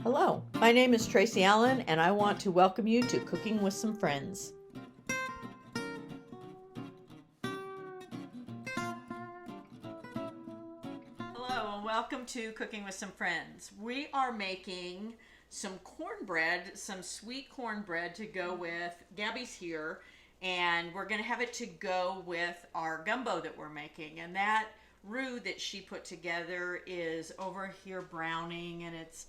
Hello, my name is Tracy Allen, and I want to welcome you to Cooking with Some Friends. Hello, and welcome to Cooking with Some Friends. We are making some cornbread, some sweet cornbread to go with. Gabby's here, and we're going to have it to go with our gumbo that we're making. And that roux that she put together is over here browning, and it's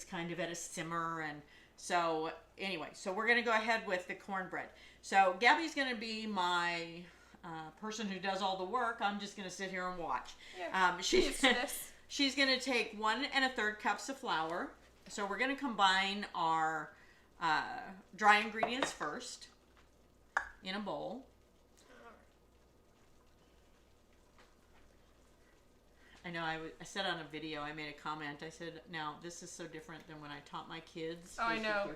kind of at a simmer. And so anyway, so we're going to go ahead with the cornbread. So Gabby's going to be my person who does all the work. I'm just going to sit here and watch. Yeah, she's going to take 1 1/3 cups of flour. So we're going to combine our dry ingredients first in a bowl. I know I said on a video, I made a comment. I said, now, this is so different than when I taught my kids. Oh, I know.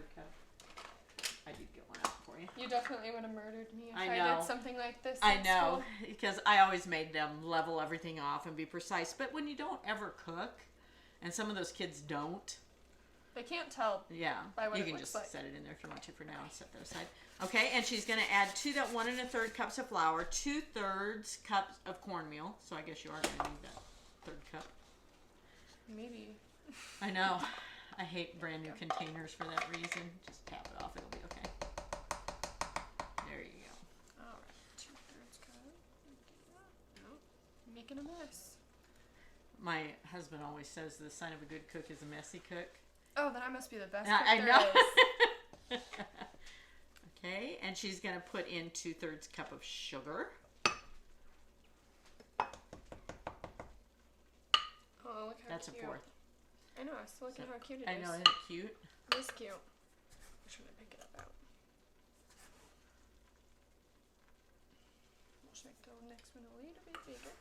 I did get one out for you. You definitely would have murdered me if I did something like this. I know, because I always made them level everything off and be precise. But when you don't ever cook, and some of those kids don't. They can't tell. Yeah, by what you it can looks just like. set it in there if you want to for now and set that aside. Okay, and she's going to add to that 1 1/3 cups of flour, 2/3 cups of cornmeal. So I guess you are going to need that 3rd cup. Maybe. I know. I hate brand new containers for that reason. Just tap it off. It'll be okay. There you go. All right. 2/3 cup. Nope. I'm making a mess. My husband always says the sign of a good cook is a messy cook. Oh, then I must be the best I cook know. there is. Okay, and she's going to put in 2/3 cup of sugar. Oh, look how That's cute. a 4th. I know. I was still looking how cute it is. I know, isn't it cute? It is cute. Which one to pick it up out? Let's make the next one a little bit bigger.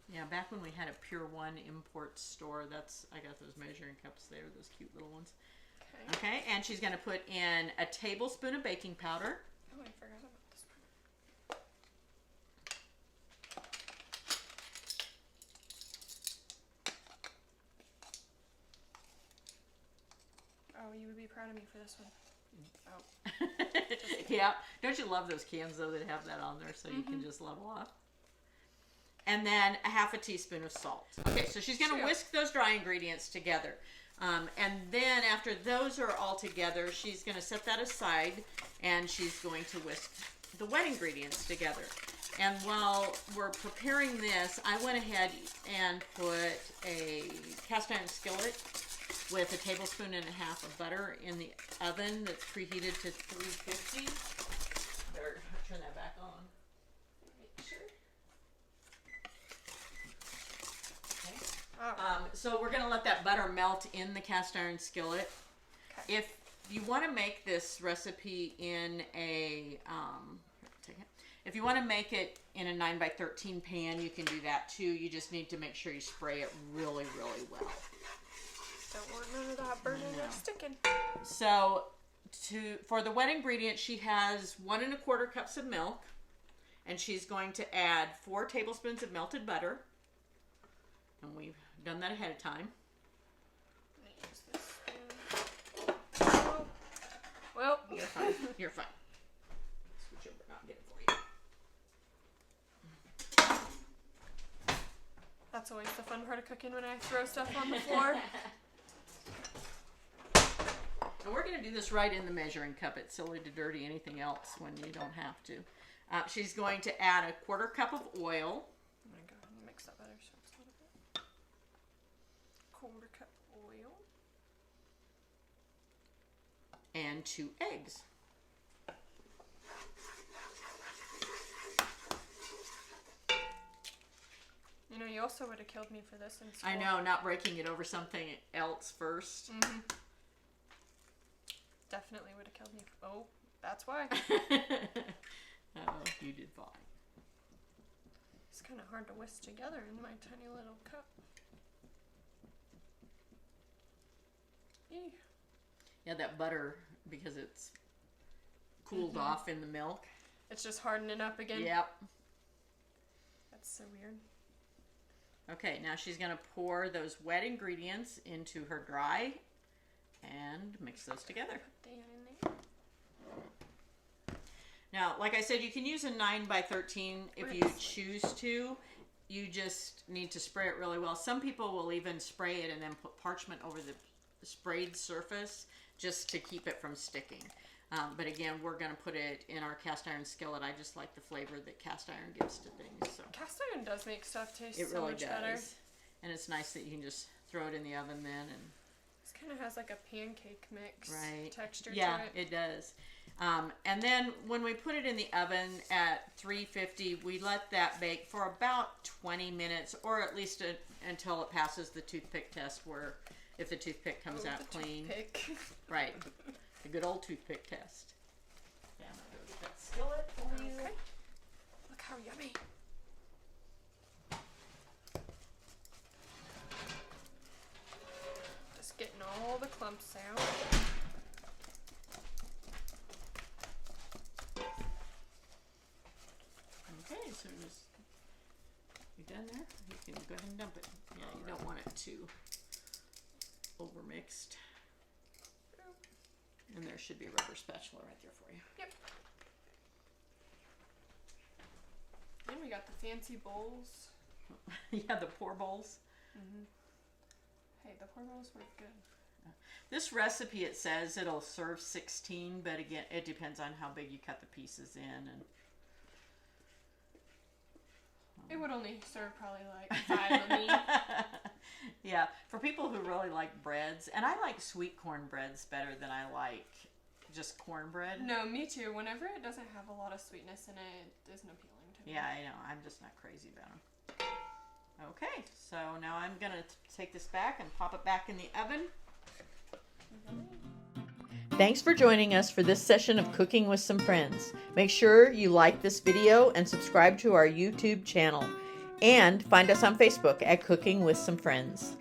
Yeah, back when we had a Pure One import store, I got those measuring cups there, those cute little ones. Okay, and she's going to put in a tablespoon of baking powder. Oh, I forgot about this part. Oh, you would be proud of me for this one. Oh. Yeah. Don't you love those cans, though, that have that on there so you can just level off? And then a 1/2 teaspoon of salt. Okay, so she's going to whisk those dry ingredients together. And then after those are all together, she's going to set that aside, and she's going to whisk the wet ingredients together. And while we're preparing this, I went ahead and put a cast iron skillet with 1.5 tablespoons of butter in the oven that's preheated to 350. Better turn that back on. Make sure. So we're going to let that butter melt in the cast iron skillet. Okay. If you want to make this recipe in a, if you want to make it in a 9x13 pan, you can do that too. You just need to make sure you spray it really, really well. Don't want none of that burning or sticking. So for the wet ingredient, she has 1 1/4 cups of milk, and she's going to add 4 tablespoons of melted butter. And we've done that ahead of time. Use this spoon. Oh. Well, You're fine. You're fine. Switch over, not get it for you. that's always the fun part of cooking when I throw stuff on the floor. And we're going to do this right in the measuring cup. It's silly to dirty anything else when you don't have to. She's going to add 1/4 cup of oil. I'm going to go ahead and mix that better so it's a little bit. 1/4 cup oil. And 2 eggs. You know, you also would have killed me for this in school. I know, not breaking it over something else first. Mm-hmm. Definitely would have killed me. Oh, that's why. Oh, you did fine. It's kind of hard to whisk together in my tiny little cup. Ew. Yeah, that butter, because it's cooled off in the milk. It's just hardening up again. Yep. That's so weird. Okay, now she's going to pour those wet ingredients into her dry and mix those together. Put that in there. Now, like I said, you can use a 9x13 if you choose to. You just need to spray it really well. Some people will even spray it and then put parchment over the sprayed surface just to keep it from sticking. But again, we're going to put it in our cast iron skillet. I just like the flavor that cast iron gives to things. So cast iron does make stuff taste it so really much does. better. And it's nice that you can just throw it in the oven then. And this kind of has like a pancake mix texture yeah, to it. It does. And then when we put it in the oven at 350, we let that bake for about 20 minutes, or at least until it passes the toothpick test, where if the toothpick comes out clean. Toothpick. Right. The good old toothpick test. Yeah, I'm going to go get that skillet for you. Okay. Look how yummy. Just getting all the clumps out. Okay, so just, you done there? You can go ahead and dump it. Yeah, you don't want it too overmixed. And there should be a rubber spatula right there for you. Yep. And we got the fancy bowls. Yeah, the pour bowls. Mm-hmm. Hey, the pour bowls work good. This recipe, it says it'll serve 16, but again, it depends on how big you cut the pieces in. And it would only serve probably like 5 of me. Yeah, for people who really like breads, and I like sweet cornbreads better than I like just cornbread. No, me too. Whenever it doesn't have a lot of sweetness in it, it isn't appealing to me. Yeah, I know. I'm just not crazy about them. Okay, so now I'm going to take this back and pop it back in the oven. Thanks for joining us for this session of Cooking with Some Friends. Make sure you like this video and subscribe to our YouTube channel. And find us on Facebook at Cooking with Some Friends.